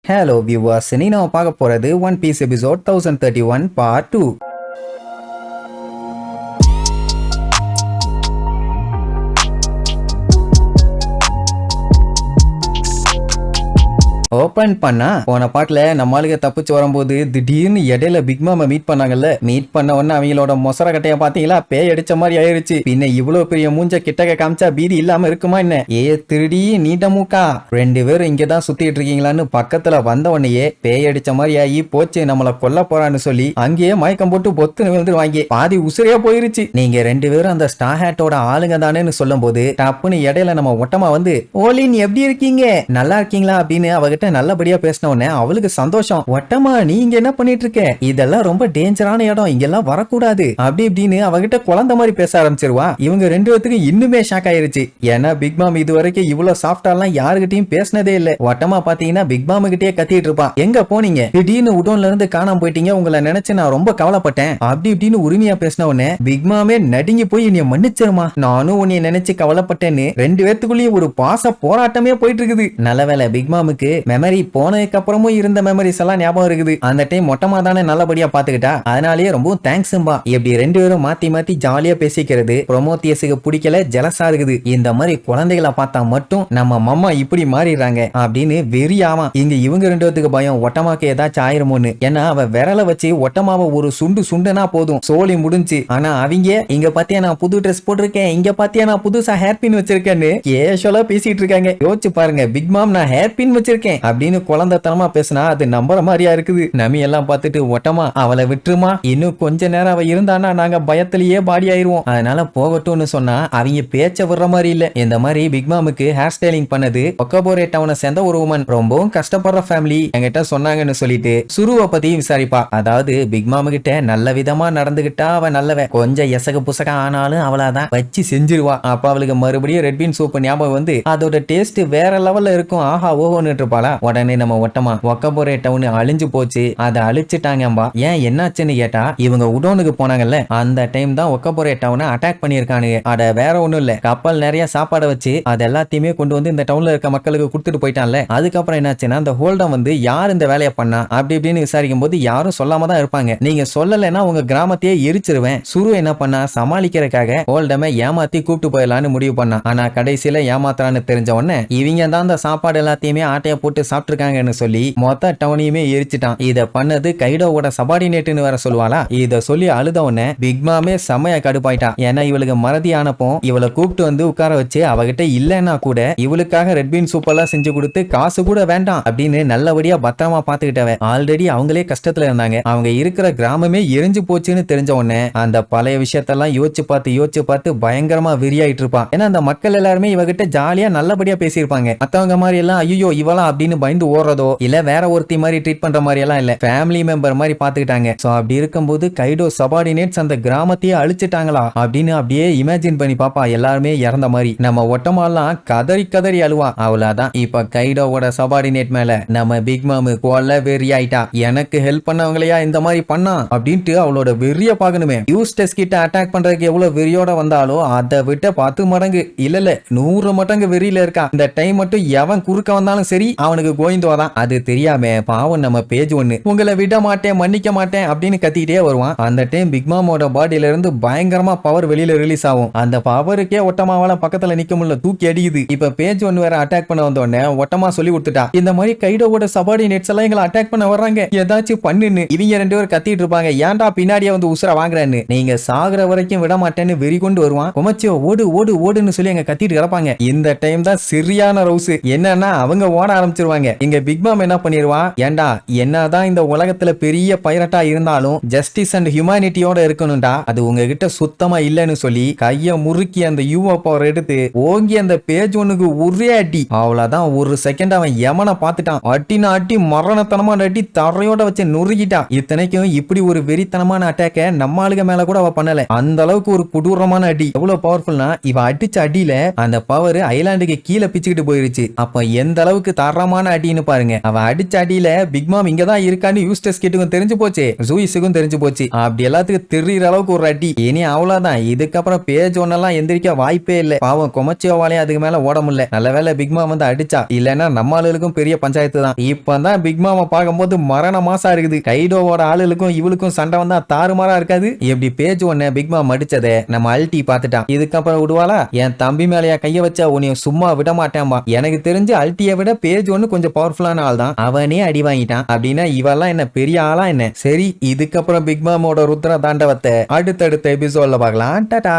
Hello viewers, நீ நம்ம பார்க்க போறது One Piece episode 1031 part 2. Open பண்ணா போன பாட்டுல நம்ம ஆளுங்க தப்பிச்சு வரும்போது திடீர்னு இடையில பிக் மாம மீட் பண்ணாங்கல்ல. மீட் பண்ண உடனே அவங்களோட மொசர கட்டைய பாத்தீங்களா, பேய் அடிச்ச மாதிரி ஆயிருச்சு. பின்ன இவ்வளவு பெரிய மூஞ்ச கிட்டக்க காமிச்சா பீதி இல்லாம இருக்குமா என்ன? ஏ திருடி நீட்ட மூக்கா, ரெண்டு பேரும் இங்கதான் சுத்திட்டு இருக்கீங்களான்னு பக்கத்துல வந்த உடனேயே பேய் அடிச்ச மாதிரி ஆகி போச்சு, நம்மள கொல்ல போறான்னு சொல்லி அங்கேயே மயக்கம் போட்டு பொத்து விழுந்துருவாங்க. பாதி உசிரியா போயிருச்சு. நீங்க ரெண்டு பேரும் அந்த ஸ்டார் ஹேட்டோட ஆளுங்க தானேன்னு சொல்லும் போது டப்புன்னு இடையில நம்ம ஒட்டமா வந்து ஓலின் எப்படி இருக்கீங்க, நல்லா இருக்கீங்களா அப்படின்னு அவகிட்ட நல்லபடியா பேசின உடனே அவளுக்கு சந்தோஷம். ஒட்டமா நீங்க என்ன பண்ணிட்டு இருக்க, இதெல்லாம் ரொம்ப டேஞ்சரான இடம், இங்கெல்லாம் வரக்கூடாது அப்படி இப்படின்னு அவகிட்ட குழந்தை மாதிரி பேச ஆரம்பிச்சிருவா. இவங்க ரெண்டு பேத்துக்கும் இன்னுமே ஷாக் ஆயிருச்சு. ஏன்னா பிக் மாம் இது வரைக்கும் இவ்வளவு சாஃப்டாலாம் யாருகிட்டயும் பேசினதே இல்ல. ஒட்டமா பாத்தீங்கன்னா பிக் மாம் கிட்டே கத்திட்டு இருப்பான். எங்க போனீங்க, திடீர்னு உடன்ல இருந்து காணாம போயிட்டீங்க, உங்களை நினைச்சு நான் ரொம்ப கவலைப்பட்டேன் அப்படி இப்படின்னு உரிமையா பேசின உடனே பிக் மாமே நடுங்கி போய் என்னைய மன்னிச்சிருமா, நானும் உன்னைய நினைச்சு கவலைப்பட்டேன்னு ரெண்டு பேத்துக்குள்ளேயும் ஒரு பாச போராட்டமே போயிட்டு இருக்குது. நல்லவேளை பிக் மாமுக்கு மெமரி போனதுக்கு அப்புறமும் இருந்த மெமரிஸ் எல்லாம் ஞாபகம் இருக்குது. அந்த டைம் மொட்டமா தானே நல்லபடியா பாத்துக்கிட்டா, அதனாலேயே ரொம்ப தேங்க்ஸ்ம்பா. இப்படி ரெண்டு பேரும் மாத்தி மாத்தி ஜாலியா பேசிக்கிறது ப்ரோமோத்தியஸுக்கு பிடிக்கல, ஜெலஸா இருக்குது. இந்த மாதிரி குழந்தைகளை பார்த்தா மட்டும் நம்ம மம்மா இப்படி மாறிடுறாங்க அப்படின்னு வெறியாமா. இங்க இவங்க ரெண்டு பேத்துக்கு பயம் ஒட்டமாக்கு ஏதாச்சும் ஆயிருமோன்னு. ஏன்னா அவ விரல வச்சு ஒட்டமாவை ஒரு சுண்டு சுண்டுனா போதும், சோழி முடிஞ்சு. ஆனா அவங்க இங்க பாத்தியா நான் புது ட்ரெஸ் போட்டிருக்கேன், இங்க பாத்தியா நான் புதுசா ஹேர் பின் வச்சிருக்கேன்னு கேஷுவலா பேசிட்டு இருக்காங்க. யோசிச்சு பாருங்க, பிக் மாம் நான் ஹேர் பின் வச்சிருக்கேன் அப்படின்னு குழந்தைத்தனமா பேசினா அது நம்புற மாதிரியா இருக்குது. நமி எல்லாம் பார்த்துட்டு ஒட்டமா அவளை விட்டுருமா, இன்னும் கொஞ்ச நேரம் அவ இருந்தானா நாங்க பயத்திலேயே பாடி ஆயிருவோம், அதனால போகட்டும்னு சொன்னா அவங்க பேச்ச விடுற மாதிரி இல்ல. இந்த மாதிரி பிக் மாமுக்கு ஹேர் ஸ்டைலிங் பண்ணது ஒக்கபோரே டவுனை சேர்ந்த ஒரு உமன், ரொம்பவும் கஷ்டப்படுற ஃபேமிலி என்கிட்ட சொன்னாங்கன்னு சொல்லிட்டு சுருவை பத்தி விசாரிப்பா. அதாவது பிக் மாமு கிட்ட நல்ல விதமா நடந்துகிட்டா அவ நல்லவ, கொஞ்சம் எசக புசக ஆனாலும் அவளாதான் வச்சு செஞ்சிருவா. அப்ப அவளுக்கு மறுபடியும் ரெட் பீன் சூப் ஞாபகம் வந்து அதோட டேஸ்ட் வேற லெவல்ல இருக்கும், ஆஹா ஓஹோன்னு இருப்பாளா. உடனே நம்ம ஒட்டமா ஒக்கபோரே டவுன் அழிஞ்சு போச்சு, அதை அழிச்சிட்டாங்கம்பா. ஏன் என்னாச்சுன்னு கேட்டா இவங்க உடோனுக்கு போனாங்கல்ல, அந்த டைம் தான் ஒக்கபோரே டவுனை அட்டாக் பண்ணிருக்கானுங்க. அட வேற ஒண்ணும் இல்ல, கப்பல் நிறைய சாப்பாடை வச்சு அது எல்லாத்தையுமே கொண்டு வந்து இந்த டவுன்ல இருக்க மக்களுக்கு கொடுத்துட்டு போயிட்டான்ல. அதுக்கப்புறம் என்னாச்சுன்னா அந்த ஹோல்டம் வந்து யார் இந்த வேலையை பண்ணா அப்படி இப்படின்னு விசாரிக்கும் போது யாரும் சொல்லாம தான் இருப்பாங்க. நீங்க சொல்லலைன்னா உங்க கிராமத்தையே எரிச்சிருவேன். சுரு என்ன பண்ணா, சமாளிக்கிறதுக்காக ஹோல்டமை ஏமாத்தி கூப்பிட்டு போயிடலான்னு முடிவு பண்ணா. ஆனா கடைசியில ஏமாத்துறான்னு தெரிஞ்ச உடனே இவங்க தான் அந்த சாப்பாடு எல்லாத்தையுமே ஆட்டைய போட்டு சாப்பிட்டுருக்காங்கன்னு சொல்லி மொத்த டவுனையுமே எரிச்சிட்டான். இத பண்ணது கைடோவோட சபார்டினேட்னு வேற சொல்லுவாளா. இத சொல்லி அழுத உடனே பிக் மாமே செமையா கடுப்பாயிட்டா. ஏன்னா இவளுக்கு மறதி ஆனப்போ இவளை கூப்பிட்டு வந்து உட்கார வச்சு அவகிட்ட இல்லன்னா கூட இவளுக்காக ரெட் பீன் சூப் எல்லாம் செஞ்சு கொடுத்து காசு கூட வேண்டாம் அப்படின்னு நல்லபடியா பத்திரமா பாத்துக்கிட்டவ. ஆல்ரெடி அவங்களே கஷ்டத்துல இருந்தாங்க, அவங்க இருக்கிற கிராமமே எரிஞ்சு போச்சுன்னு தெரிஞ்ச உடனே அந்த பழைய விஷயத்தெல்லாம் யோசிச்சு பார்த்து பயங்கரமா வெறியாயிட்டு இருப்பான். ஏன்னா அந்த மக்கள் எல்லாருமே இவகிட்ட ஜாலியா நல்லபடியா பேசியிருப்பாங்க. மத்தவங்க மாதிரி எல்லாம் ஐயோ இவளா அப்படின்னு பயந்து ஓடுறதோ இல்ல வேற ஒருத்தி மாதிரி ட்ரீட் பண்ற மாதிரி எல்லாம் இல்ல, ஃபேமிலி மெம்பர் மாதிரி பாத்துக்கிட்டாங்க. சோ அப்படி இருக்கும்போது கைடோ சபார்டினேட்ஸ் அந்த கிராமத்தையே அழிச்சிட்டாங்களா அப்படின்னு அப்படியே இமேஜின் பண்ணி பாப்பா. எல்லாருமே இறந்த மாதிரி நம்ம ஒட்டமாலாம் கதறி கதறி அழுவா. அவ்வளவுதான், இப்ப கைடோவோட சபார்டினேட் மேல நம்ம பிக் மாமு கொல்ல வெறி ஆயிட்டா. எனக்கு ஹெல்ப் பண்ணவங்களையா இந்த மாதிரி பண்ணா அப்படின்ட்டு அவளோட வெறிய பாக்கணுமே. யூஸ்டஸ் கிட்ட அட்டாக் பண்றதுக்கு எவ்வளவு வெறியோட வந்தாலும் அதை விட்ட 10 மடங்கு இல்ல 100 மடங்கு வெறியில இருக்கா. இந்த டைம் மட்டும் எவன் குறுக்க வந்தாலும் சரி அவனுக்கு கோயிந்தோதான். அது தெரியாம பாவம் நம்ம பேஜ் ஒண்ணு உங்களை விட மாட்டேன் மன்னிக்க மாட்டேன் அப்படின்னு கத்திட்டே வருவான். அந்த டைம் பிக் மாமோட பாடியில இருந்து பயங்கரமா பவர் வெளியில ரிலீஸ் ஆகும். அந்த பவருக்கே ஒட்டமாவால பக்கத்துல நிக்க முடியல, தூக்கி அடிக்குது. இப்ப பேஜ் ஒன்னு வேற அட்டாக் பண்ண வந்தோடனே ஒட்டமா சொல்லி கொடுத்துட்டா, இந்த மாதிரி கைடோவோட சபார்டினேட்ஸ் எல்லாம் எங்களை அட்டாக் பண்ண வர்றாங்க, ஏதாச்சும் பண்ணுன்னு. இவங்க ரெண்டு பேரும் கத்திட்டு இருப்பாங்க, ஏன்டா பின்னாடியே வந்து உசுர வாங்குறேன்னு, நீங்க சாகுற வரைக்கும் விட மாட்டேன்னு வெறி கொண்டு வருவான். குமச்சியோ ஓடு ஓடு ஓடுன்னு சொல்லி அங்க கத்திட்டு கிடப்பாங்க. இந்த டைம் தான் சரியான ரவுஸ். என்னன்னா அவங்க ஓட ஆரம்பிச்சிருவாங்க. இங்க பிக் மாம் என்ன பண்ணிருவான், ஏண்டா என்னதான் இந்த உலகத்துல பெரிய பைரட்டா இருந்தாலும் ஜஸ்டிஸ் அண்ட் ஹியூமனிட்டியோட இருக்கணும்டா, அது உங்ககிட்ட சுத்தமா இல்லன்னு சொல்லி கைய முறுக்கி அந்த யூவோ பவர் எடுத்து ஓங்கி அந்த பேஜ் ஒண்ணுக்கு ஒரே அடி. அவ்வளவுதான், ஒரு செகண்ட் அவன் யமனை பார்த்துட்டான். அட்டினா அட்டி மரணத்தனமான அடி தரையோட வச்சு நொறுக்கிட்டான். இத்தனைக்கும் இப்படி ஒரு வெறித்தனமான அட்டாக்க நம்ம ஆளுக மேல கூட அவ பண்ணல. அந்த அளவுக்கு ஒரு கொடூரமான அடி. எவ்வளவு பவர்ஃபுல்னா இவ அடிச்ச அடியில அந்த பவர் ஐலாண்டுக்கு கீழே பிச்சுக்கிட்டு போயிருச்சு. அப்ப எந்த அளவுக்கு தரமான பயங்கரமான அடின்னு பாருங்க. அவன் அடிச்ச அடியில பிக் மாம் இங்கதான் இருக்கான்னு யூஸ்டஸ் கிட்டுக்கும் தெரிஞ்சு போச்சு, ஜூயிஸுக்கும் தெரிஞ்சு போச்சு. அப்படி எல்லாத்துக்கும் தெரியுற அளவுக்கு ஒரு அடி. இனி அவ்வளவுதான், இதுக்கப்புறம் பேஜ் ஒன்னெல்லாம் எந்திரிக்க வாய்ப்பே இல்ல. பாவம் கொமச்சியோவாலே அதுக்கு மேல ஓட முடியல. நல்ல வேலை பிக் மாம் வந்து அடிச்சா, இல்லன்னா நம்ம ஆளுகளுக்கும் பெரிய பஞ்சாயத்து தான். இப்பதான் பிக் மாம பார்க்கும்போது மரண மாசா இருக்குது. கைடோவோட ஆளுகளுக்கும் இவளுக்கும் சண்டை வந்தா தாறுமாறா இருக்காது. இப்படி பேஜ் ஒன்னு பிக் மாம் அடிச்சதை நம்ம அல்டி பார்த்துட்டான். இதுக்கப்புறம் விடுவாளா? என் தம்பி மேலையா கைய வச்சா உன்னைய சும்மா விட மாட்டேன்பா. எனக்கு தெரிஞ்சு அல்டியை விட பேஜ் ஒன்னு கொஞ்சம் பவர்ஃபுல்லான ஆள் தான். அவனே அடி வாங்கிட்டான் அப்படின்னா இவெல்லாம் என்ன பெரிய ஆளா என்ன? சரி, இதுக்கப்புறம் பிக் மாமோட ருத்ர தாண்டவத்தை அடுத்தடுத்த எபிசோட்ல பார்க்கலாம். டாடா.